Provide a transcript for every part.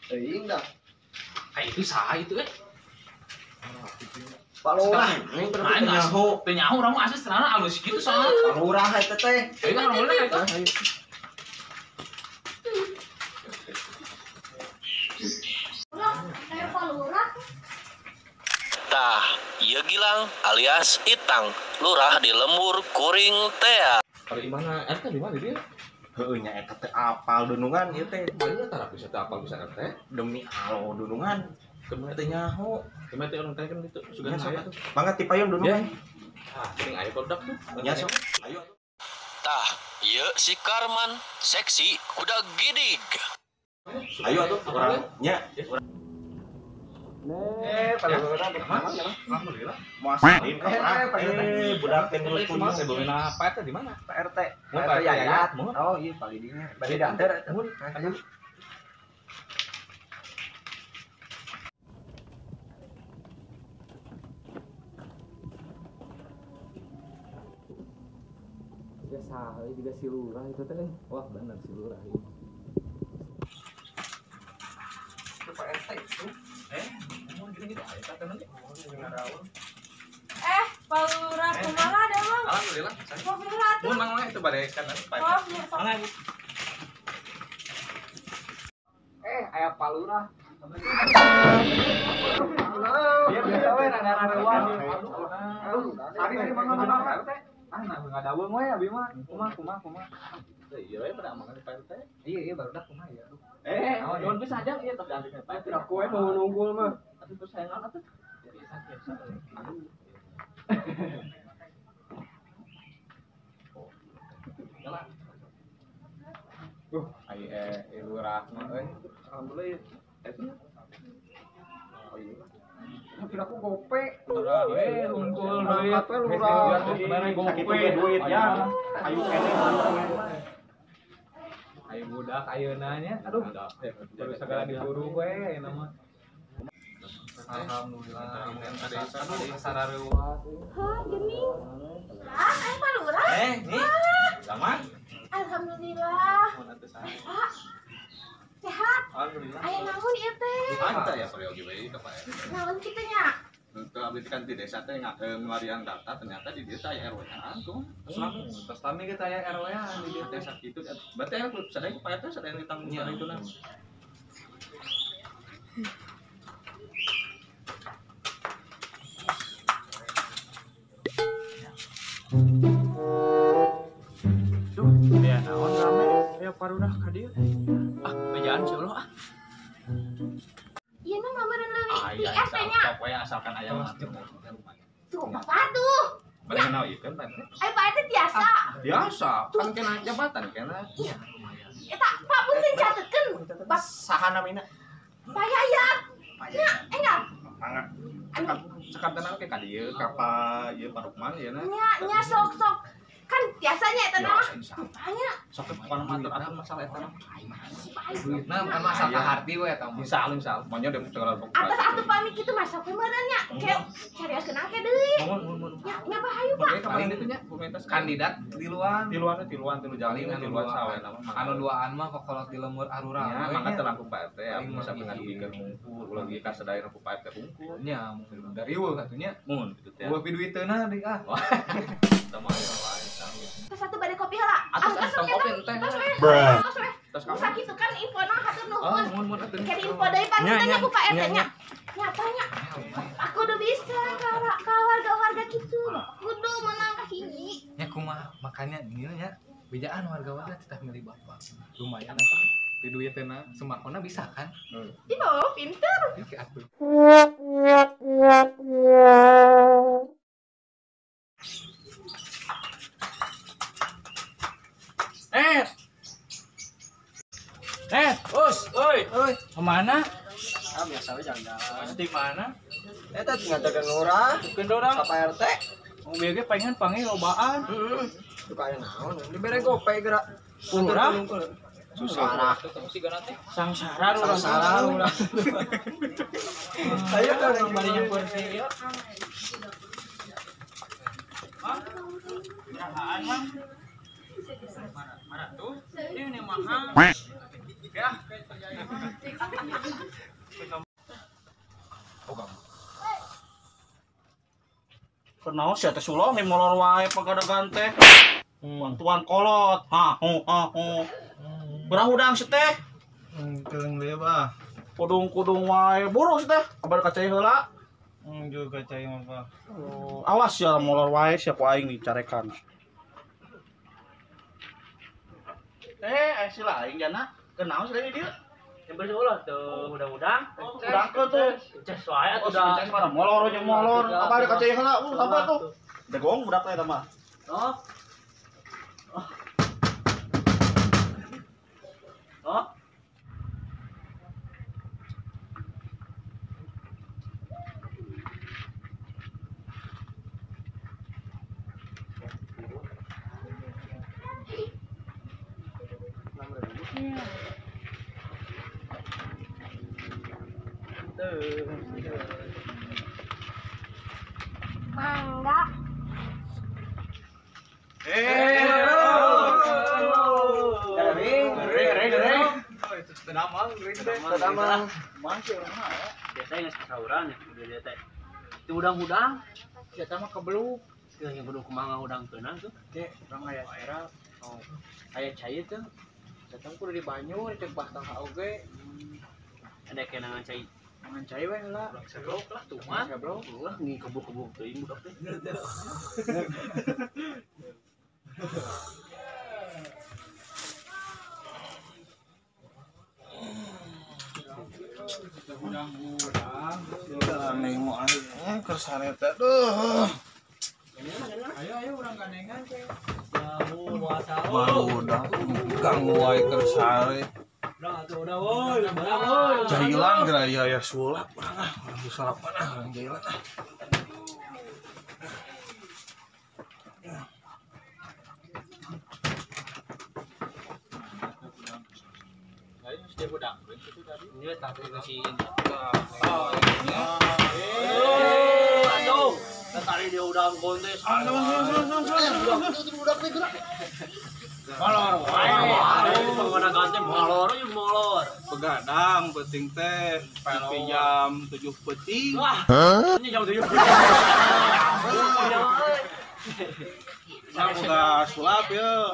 Teuing dah. Itu sah itu Pak Lurah, ini berarti penyaho. Penyaho orang mah asli serana alus gitu soalnya. Pak Lurah eta teh. Itu orang mulai itu. Tah, ieu Gilang alias Itang, lurah di Lembur Kuring Tea. Kalau di mana? RT di mana dia? Heueuh nya eta teh apal dunungan ieu teh. Mana tara bisa teh apal bisa RT? Demi alo dunungan. Kemana Teh nyaho. Kemana orang teh kan itu sugan Nya sok saya. atuh. Mangga ti payun dunungan. Ah, ting aya produk tuh. Nya sok. Ayo. Tah, ieu si Karman, seksi kuda gidig. Ayo atuh urang nya. Pada orang mana? Alhamdulillah. Muasalin ka urang. Budak teh Terus cuma saya bawa apa itu di mana? Pak RT. Mau Pak RT Yayat. mau. Oh iya pagi dinya. Bade danter eta. Ayo. Ya sah, juga si lurah itu teh. Wah, benar si lurah ini. Pak RT itu. Mau gini-gini aja kata nanti. Pak Lurah kumaha ada Mang? Alhamdulillah. Alhamdulillah tuh. Mun mang itu pada kan Pak. Oh, iya, Pak. Mangan. Aya Pak Lurah. Iya, biasa we rada-rada. Tadi mana? Ah, nah enggak ada weung we abi mah. Kumaha. Iya we pada makan di Pak. Iya, barudak kumaha ya. Naon bisa aja ieu tapi antik Pak. Tidak kowe mau nunggul mah. Tapi persaingan atuh. Biasa. Ai lurah mah euy. Alhamdulillah. Eta. Oh iya. Tapi aku gope. Lurah we unggul deui. Angkat we lurah. Bare Sakitu gope ge duit ya. Ayo kene ayo budak ayeuna nya. Aduh. Terus segala diburu we nama. Alhamdulillah. Aduh sarareuwas. Hah, geuning. Aya Pak Lurah. Nih. Sama. Alhamdulillah. Pak. Sehat. Alhamdulillah. Aya naon ieu teh? Anta ya periogi we ka Pak. Naon kitu nya? Untuk abdi kan di desa teh ngelarian data ternyata di desa ya RW-an tuh. Terus kami kita ya RW-an Di desa gitu berarti ya sadaya Pak RT sadaya ditanggung jawab itu nah. Ya naon rame ya parudah ka dieu. Ah, bejaan sih Allah ah. Ieu mah ngabereun leuwih di Iya, RT-nya. sok we asalkan aya mah. Tuh, Bapak tuh. Balik kenal ieu kan Pak RT. Aya Pak RT tiasa. Biasa, kan kena jabatan kena. Iya. Eta Pak punten catetkeun. Bak saha namina? Pak Yayat. Nya, enggak. Mangga. Sekarang tenang ke ka dieu ka Pa ieu Pak Rukman ieu na. Nya sok kan biasanya eta mah. Biasa. Tanya Sok pokona matur atuh masalah eta mah. Duitna bukan masalah ka harti we eta mah. Misal maunya dem segala atas atuh pamit kitu mah sok meureunnya. Kayak carios kenal ke deui. mun. Nya bahayu Pak. Oke, kapan itu nya? Komunitas Kandidat tiluan. tiluan jalingan tiluan sawe nama Anu duaan mah kokolot di lembur arura. ya mangga teh langkung Pak RT ya Paling bisa mau ngadu hungkul ulah ge ka sadayana ku Pak RT hungkul Nya mungkin dari eueuh katunya. mun kitu teh Eueuh pi duiteuna deui ah. sama ya lain Terus satu bade kopi heula. Atas sok kopi eta. teh. Tos we. Tos we. terus Terus kamu sakitu kan infona hatur nuhun. mun atuh Kayak info deui panutnya ku Pak RT nya. Nyatanya aku udah bisa ka warga-warga kitu. Kudu menang ka hiji. Ya kumaha makanya ieu nya bejaan warga-warga titah milih bapak. Lumayan atuh. Di duiteuna smartphone bisa kan? Ih, bawa pinter. Iki atuh. Oi, kemana? Ah biasa we jalan-jalan. Di mana? Eta tinggal tekan lurah. Bukan orang. Ka Pak RT. Mau biar pengen panggil lobaan. Suka aya naon? Dibere gope gerak. Lurah? Susah. Sangsara lu Sangsara lu. Saya kan yang bari bari nyukur sih ya. Berahaan mah. Marah tuh. Ini mahal. Ya. Kenapa sih teh sulong di molor wae pagadagan teh? Bantuan kolot. Berah udang sih teh? Keung deui bah. Kudung-kudung wae boros teh. Kabar kacai heula. Juga cai mah bah. Awas ya molor wae sia ku aing dicarekan. Sila aing jana. Kenapa sih teh dieu? Yang berseulah tuh udang-udang. Udang ke tuh. Cek wae atuh Udah da. cek mana molor jeung molor. Apa ada kacai heula? Sabar tuh. Degong budak teh mah. Oh. Oh. Mangga. Biasanya nggak sahauran ya udah dia teh. Itu udang-udang. Kita mah kebeluk. Yang kudu kumaha udang teunang tuh. Oke, orang aya era. Oh, aya cai teh. Datang kudu di banyu, cek batang oge. Ada kenangan cai. Mangan cai we heula. Seblok lah tuh mah. Seblok. Ulah ngi kebuk-kebuk teuing budak teh. Aneh mau aneh kersane teh duh. Baru udah ganggu wae kersane. Jahilan geura ya sulap. Sarapan jahilan. Ini tapi masih Aduh. tadi dia udang kontes. Molor wae. Mana ganti molor aja molor. Begadang penting teh sampai jam 7 peuting. Wah. Ini jam 7. Saya udah sulap ya.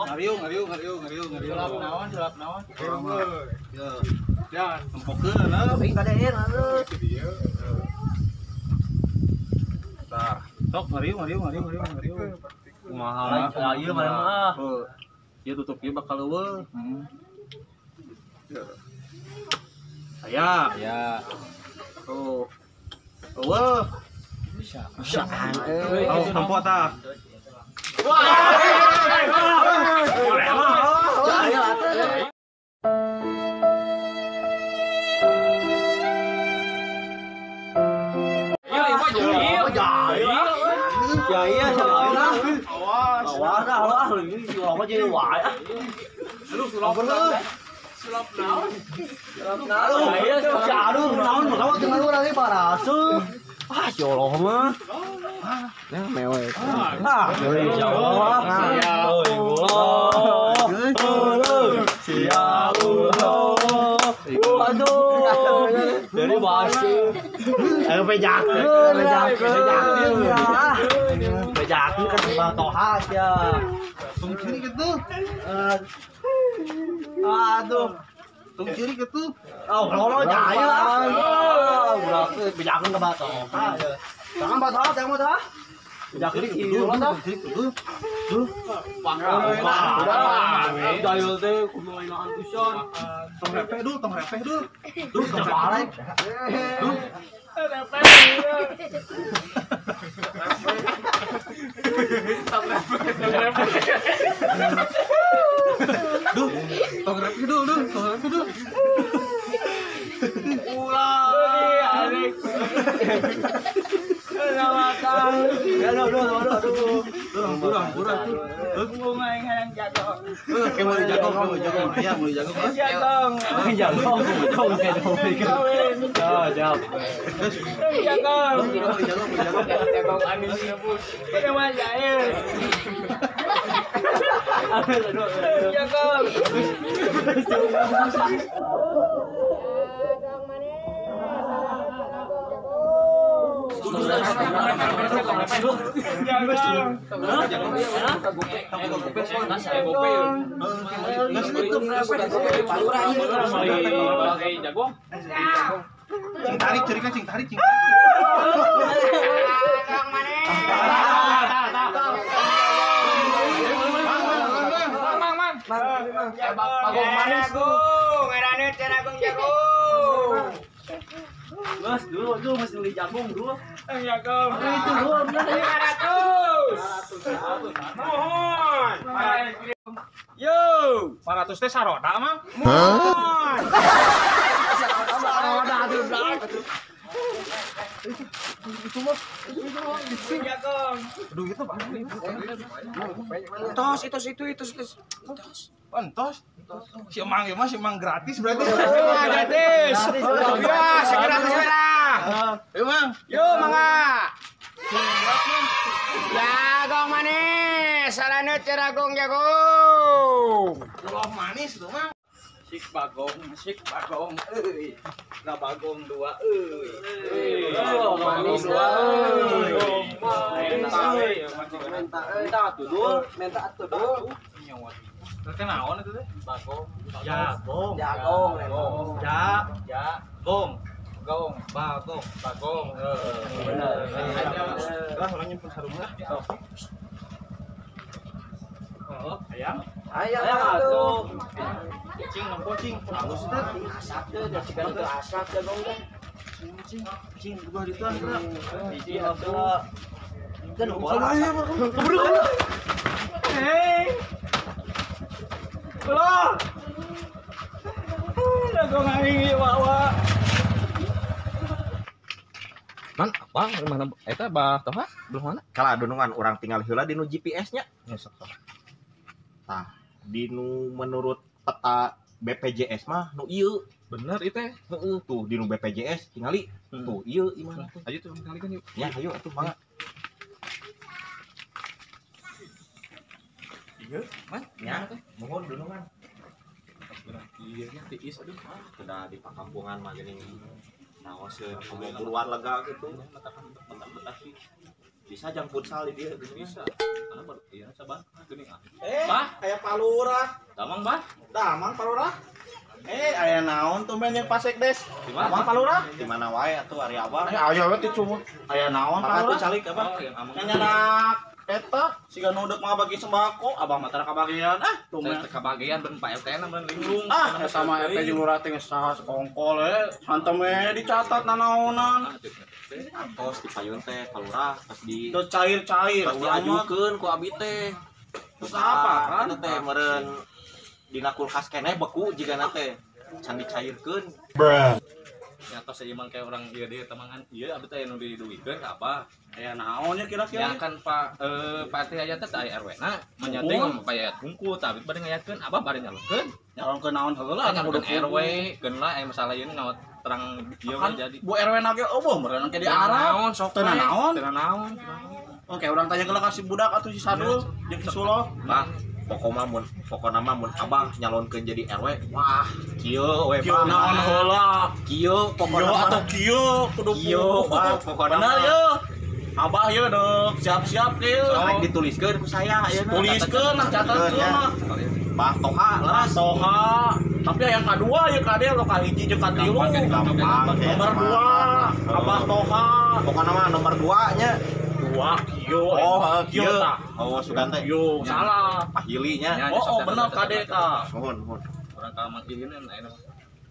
Ngariung. Sulap naon? Ya, tempokeun lah. Tapi kadeer atuh. Tah, sok ngariung. Kumaha lah ieu mah mah. Ieu tutup ieu bakal eueuh. Aya. Tuh. Eueuh. Bisaan Oh, tempo tah. Dari basi. Ayo bejakeun kan batoha aja. Tung ciri gitu. Aduh. Tung ciri gitu. Oh, kalau jaya. Udah bejakeun ke batoha. Jangan batoha, bejakeun di kieu lah. Dayul teh kudu lainaan pisan. Tong repeh dulu. Duh, tong balik. Tong repeh dulu. Cing tarik cerikan cing tarik. Bagong manis Gung, ngaranna Ceragung jagung. Mas, dulu mesti beli jagung dulu. Jagung. Itu dulu. 500. Mohon. Yo, 400 teh saroda mang. mohon. Aduh itu Pak. Tos. Entos. Si emang ya Mas, si emang gratis berarti. Gratis. Ya, segratis merah. Emang. Yo, mangga. Jagung manis, sarana Ceragung jagung. Kalau manis tuh mang. Sik bagong euy. Na bagong dua euy. Manis euy. Menta atuh dul. Teh naon itu teh? Bagong. Jagong. Bagong. Bener. Lah orang nyimpen sarung lah. Oh, ayam. Ayam atuh. Cing nempo cing. Halus teh. Asak teh, da cikan teu asak jagong teh. Cing gua dituan gerak. Hiji atuh. Kan bola. Hei. Belum. Jagung aing bawa. Man, apa? Mana eta bah toha? Belum mana? Kala dunungan orang tinggal heula di nu GPS-nya. Tah, di nu menurut peta BPJS mah nu ieu. Bener itu teh. Heeh, tuh di nu BPJS tingali. Tuh ieu imana tuh. Ayo tuh kali kan yuk. Ya, ayo atuh mangga. Iya, man. Ya, mohon dunungan. Iya, tiis aduh. Udah di pakampungan mah geuning naoskeun ngomong keluar lega gitu. Bentar sih. Bisa jang futsal di dieu Bisa. Karena baru iya sabar. Geuning ah. Bah, aya palurah. Damang bah. Damang palurah. Aya naon tuh men yang pasekdes? Di mana? Damang palurah. di mana wae atuh ari abah. Aya we ti cuma. Aya naon Maka tuh palurah? calik apa? Oh, yang amang. Nyanyanak eta siga nudek mah bagi sembako, abah mah tara kabagian. Tuh men. Saya kebagian ben Pak RT na ben linglung. Eta mah eta jeung lurah teh geus saha sekongkol hantem dicatat nanaonan. Tos dipayun teh kalurah pas di Terus cair-cair pas urang mah. diajukeun ku abi teh. Terus apa kan? Eta teh meureun dina kulkas keneh beku jigana teh can dicairkeun. Ya tos ieu mah kayak orang ieu dia temangan ieu abdi teh nu diduikeun ka apa? Aya naonnya Ya kira-kira? kan Pak RT aya teh aya RW na menyating payat hungkul tapi bade ngayakeun abah bade nyalurkeun. Nyalon naon heula anu Nyalurkeun kudu RW keun lah aya masalah ieu ngawat terang ieu kan jadi. Bu RW na ge eueuh meureun ke di arah. Naon sok Teu naon. Teu naon. Oke, urang tanya geula ka si budak atuh si Sadul jeung si Sulo. Bang, pokona mah mun abang nyalonkeun jadi RW. Wah, kieu we Kieu Bang. naon heula? Kieu pokona Kieu mah atau kieu kudu kieu Bang, pokona bener mah. ye. Abah ye deuk siap-siap kieu. Rek dituliskeun ku saya ayeuna. Tuliskeun nah catatkeun mah. Bang Toha Lah Toha. Tapi yang kadua ye kade lo ka hiji jeung ka tilu. gampang. Nomor 2 Abah Toha. Pokona mah nomor 2 nya. 2 kieu. Oh, kieu kieu. tah. Oh, sugan teh. Yo, salah. Pahilinya. Ya, Oh, bener kade tah. Mohon. Urang ka mang ieu na aya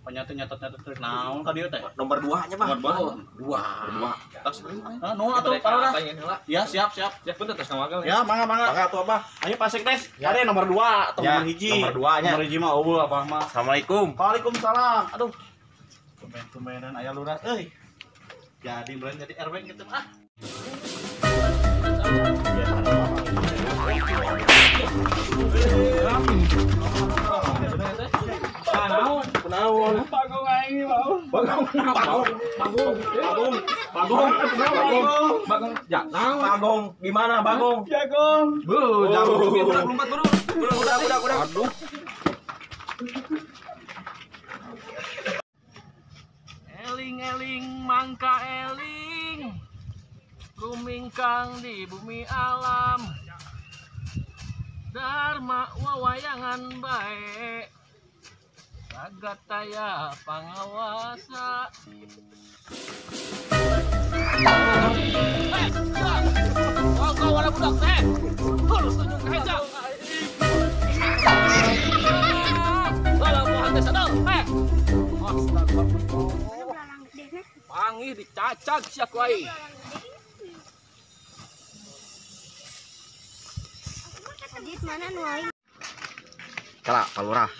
Penyatet-nyatet terus naon ka dieu teh? Nomor 2 nya Bang. Nomor 2. tos. Nah, nu atuh parah. Tanya heula. Ya, siap. Ya punten tos ngawagel. Ya, mangga. Mangga tuh Abah. Ayo pasek tes. Kade nomor 2 atau Ya, nomor hiji? nomor 2 nya. Nomor hiji mah eueuh Abah mah. Assalamualaikum. Waalaikumsalam. Aduh. Tumen-tumenan aya lurah euy. Jadi belan jadi RW gitu ah. Naon? Naon? Bagong aing ini mau. Bagong. Bagong, gimana Bagong? Jagong. Lompat buru. Udah. Aduh. Eling-eling mangka eling, rumingkang di bumi alam, dharma wawayangan bae, sagataya pangawasa. Kau wala budak teh, harus tunjuk keja. Kalau mau hantar sadar, panggih dicacak siak wae. Kala, Kalurah.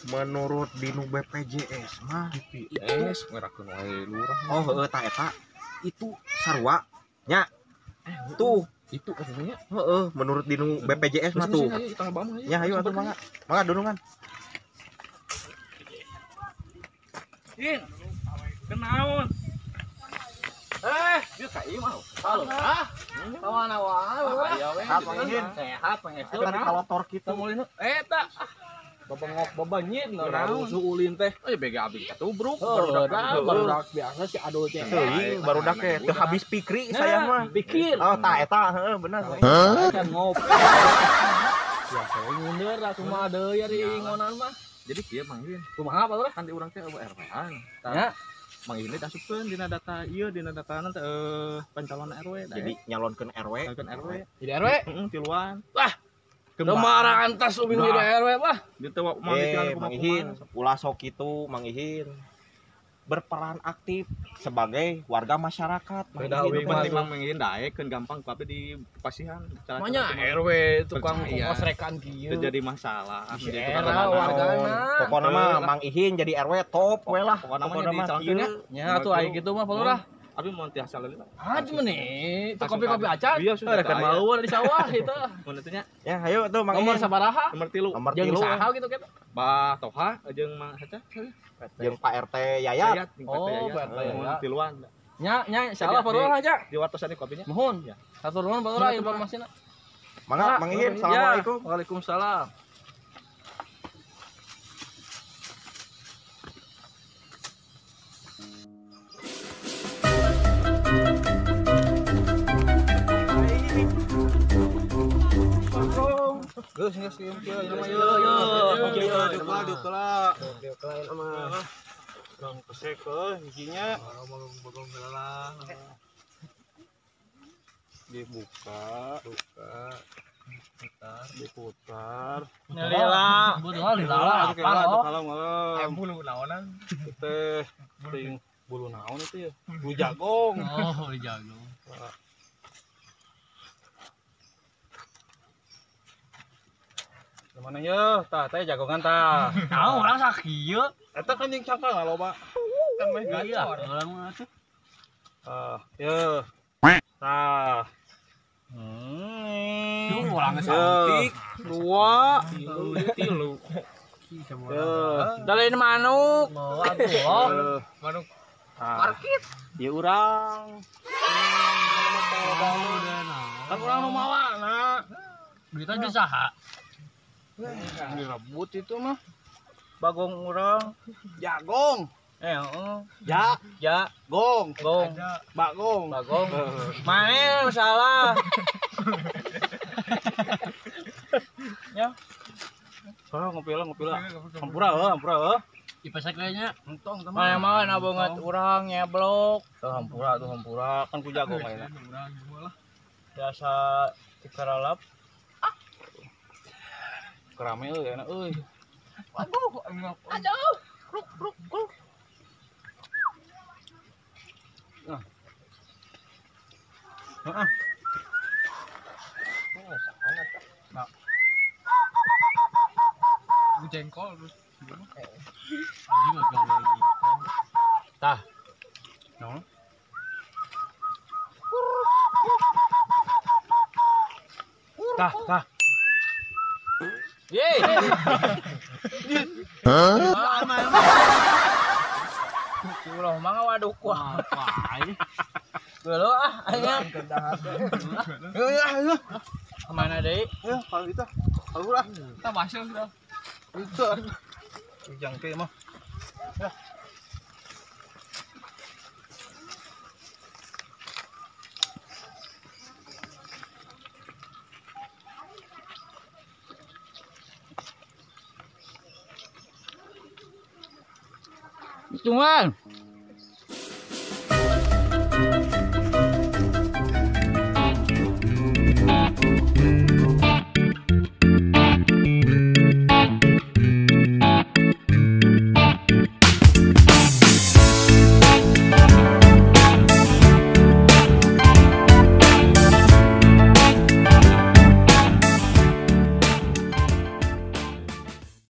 Menurut Dinu BPJS mah BPJS ngerakeun wae lurah. oh heueuh tah eta itu sarua nya tuh Itu katanya. menurut Dinu BPJS mah tuh ya ayo atuh mangga dunungan. In, kenaon? Dia ka ieu mah. Halo. Kawan awal. Aya we. Sehat pangestu. Tadi kalotor kitu Mulih eta. Babengok babanyit naon ulin teh. Bega abdi katubruk. Barudak biasa si adul teh. teuing barudak teh teu habis pikri saya mah. Pikir. Oh tah eta heeh bener. Kan ngopi. Biasa we nyindir atuh mah deui ari ngonan mah. Jadi kieu manggil. Kumaha Pak? Kan di urang teh RW-an. Ya. Manggil teh asupkeun dina data ieu dina datana teh pencalon RW. Jadi nyalonkeun RW. Nyalonkeun RW. Jadi RW. Tiluan. Kemara antas ubing di RW mah. Ditu manggilan Mang Ihin, ulah sok kitu Mang Ihin. Berperan aktif sebagai warga masyarakat. Mang Beda Ihin we teh. mah. penting mangin daekeun gampang tapi di pasihan. Namanya RW tukang Percaya. kosrekan kieu. Itu jadi masalah. Di Jadi era tukang wargana. Pokokna mah Mang Ihin jadi RW top we lah. Pokokna mah Pokona jadi mah calonkeun kieu. Nya atuh aya kitu mah Pak Lurah. Abi mau tiasa leuli. Aduh nih, itu kopi-kopi acan. Iya, sudah Rekan aya. mau di sawah itu. Mun itunya Ya ayo tuh Mang Nomor Ihin. sabaraha? nomor 3. Nomor Jeung 3 saha gitu kita. Bah Toha jeung Mang Haca. jeung Pak RT Yayat. Oh, Pak RT Yayat. Tiluan. Nya insyaallah Pak Lurah aja. Di wartosan di kopinya. Mohon. Satu nuhun Pak Lurah informasina. Mangga Mang Ihin, assalamualaikum. Waalaikumsalam. Geus kieu kieu mah Dong pesek hijinya dibuka, diputar. Lila. Betul lila. Kalau malam bulu naonan. Teh ting bulu naon itu ya? Bulu jagong. Oh, jago. Mana ya? Tah teh jagongan tah. Tahu orang sakieu. Eta kan jeung cangkang loba. Kan meh Iya, gacor. orang mah tuh. Ya. Tah. Tuh orang cantik. Dua. Tilu. Ya. Dalain manuk. Aduh. Manuk. Parkit. Ya urang. Kan urang nu mawana. Duitnya di saha? Direbut itu mah. Bagong urang. Jagong. Ya, gong, bagong. Mana salah? Ya. Ngopi lah. Hampura. Dipesek kayaknya. Entong teman. Mana mah nabongat urang nyeblok. Hampura kan ku jago kayaknya. Biasa dikaralap. Kerame euy enak euy. Aduh. Kruk. Heeh. Jengkol. Tah. No. Tah. Yeay. Hah? mangga waduk wah. Geuleuh ayo. Ayo. Kemana deui? Ya, kalau itu. Kalau lah. Kita masuk sudah. Itu. Jangke mah. Hitungan.